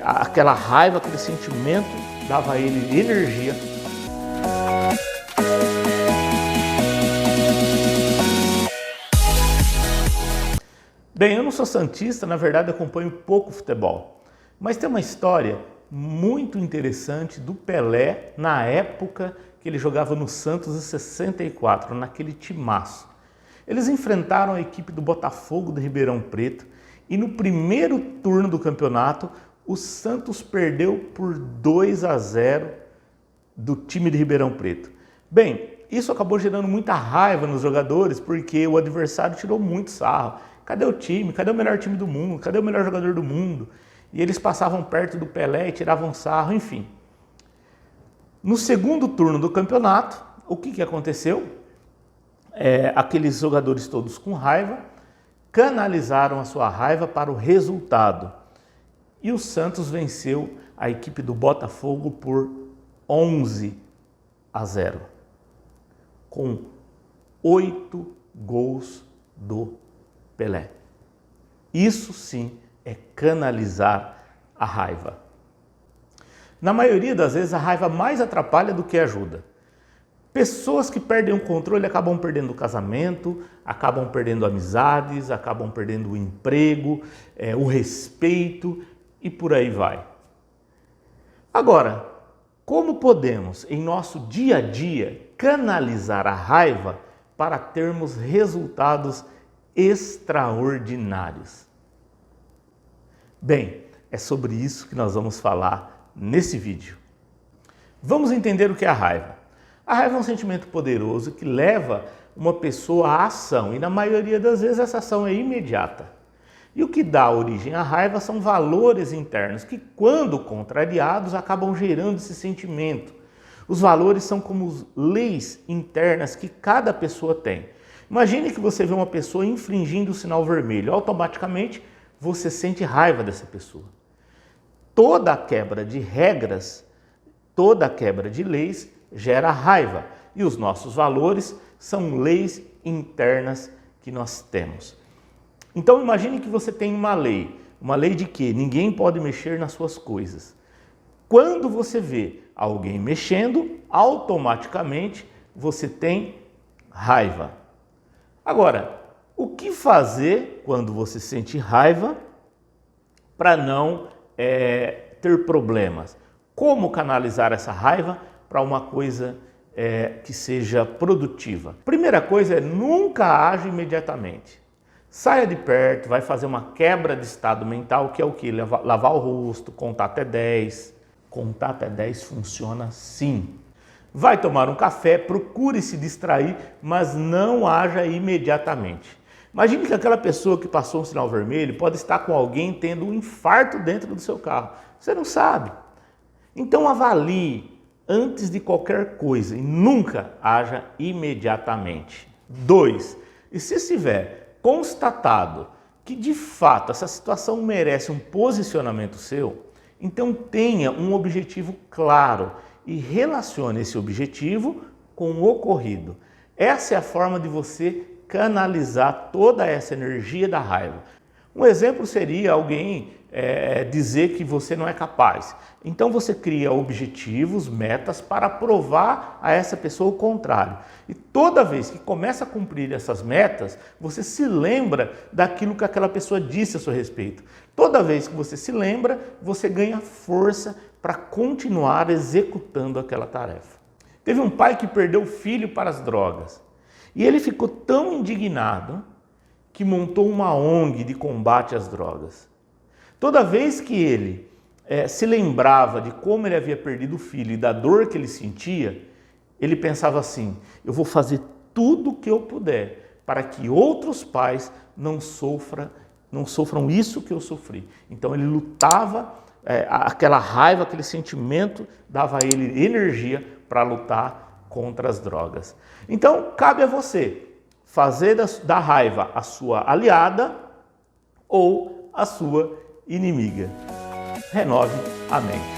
aquela raiva, aquele sentimento dava a ele energia. Bem, eu não sou santista, na verdade acompanho pouco futebol, mas tem uma história muito interessante do Pelé na época que ele jogava no Santos em 64, naquele timaço. Eles enfrentaram a equipe do Botafogo de Ribeirão Preto e no primeiro turno do campeonato o Santos perdeu por 2-0 do time de Ribeirão Preto. Bem, isso acabou gerando muita raiva nos jogadores porque o adversário tirou muito sarro. Cadê o time? Cadê o melhor time do mundo? Cadê o melhor jogador do mundo? E eles passavam perto do Pelé e tiravam sarro, enfim. No segundo turno do campeonato, o que aconteceu? Aqueles jogadores todos com raiva canalizaram a sua raiva para o resultado. E o Santos venceu a equipe do Botafogo por 11-0, com 8 gols do Pelé. Isso sim é canalizar a raiva. Na maioria das vezes a raiva mais atrapalha do que ajuda. Pessoas que perdem o controle acabam perdendo o casamento, acabam perdendo amizades, acabam perdendo o emprego, o respeito e por aí vai. Agora, como podemos em nosso dia a dia canalizar a raiva para termos resultados extraordinários? Bem, é sobre isso que nós vamos falar nesse vídeo. Vamos entender o que é a raiva. A raiva é um sentimento poderoso que leva uma pessoa à ação e na maioria das vezes essa ação é imediata. E o que dá origem à raiva são valores internos que, quando contrariados, acabam gerando esse sentimento. Os valores são como leis internas que cada pessoa tem. Imagine que você vê uma pessoa infringindo o sinal vermelho, automaticamente você sente raiva dessa pessoa. Toda quebra de regras, toda quebra de leis gera raiva e os nossos valores são leis internas que nós temos. Então imagine que você tem uma lei de que ninguém pode mexer nas suas coisas. Quando você vê alguém mexendo, automaticamente você tem raiva. Agora, o que fazer quando você sente raiva para não ter problemas? Como canalizar essa raiva para uma coisa que seja produtiva? Primeira coisa é nunca age imediatamente. Saia de perto, vai fazer uma quebra de estado mental, que é o quê? Lavar o rosto, contar até 10. Contar até 10 funciona sim. Vai tomar um café, procure se distrair, mas não haja imediatamente. Imagine que aquela pessoa que passou um sinal vermelho pode estar com alguém tendo um infarto dentro do seu carro. Você não sabe. Então avalie antes de qualquer coisa e nunca haja imediatamente. 2. E se estiver constatado que de fato essa situação merece um posicionamento seu, então tenha um objetivo claro e relacione esse objetivo com o ocorrido. Essa é a forma de você canalizar toda essa energia da raiva. Um exemplo seria alguém dizer que você não é capaz. Então você cria objetivos, metas para provar a essa pessoa o contrário. E toda vez que começa a cumprir essas metas, você se lembra daquilo que aquela pessoa disse a seu respeito. Toda vez que você se lembra, você ganha força para continuar executando aquela tarefa. Teve um pai que perdeu o filho para as drogas. E ele ficou tão indignado que montou uma ONG de combate às drogas. Toda vez que ele se lembrava de como ele havia perdido o filho e da dor que ele sentia, ele pensava assim: eu vou fazer tudo o que eu puder para que outros pais não sofram isso que eu sofri. Então ele lutava, aquela raiva, aquele sentimento dava a ele energia para lutar contra as drogas. Então cabe a você fazer da raiva a sua aliada ou a sua inimiga. Renove a mente.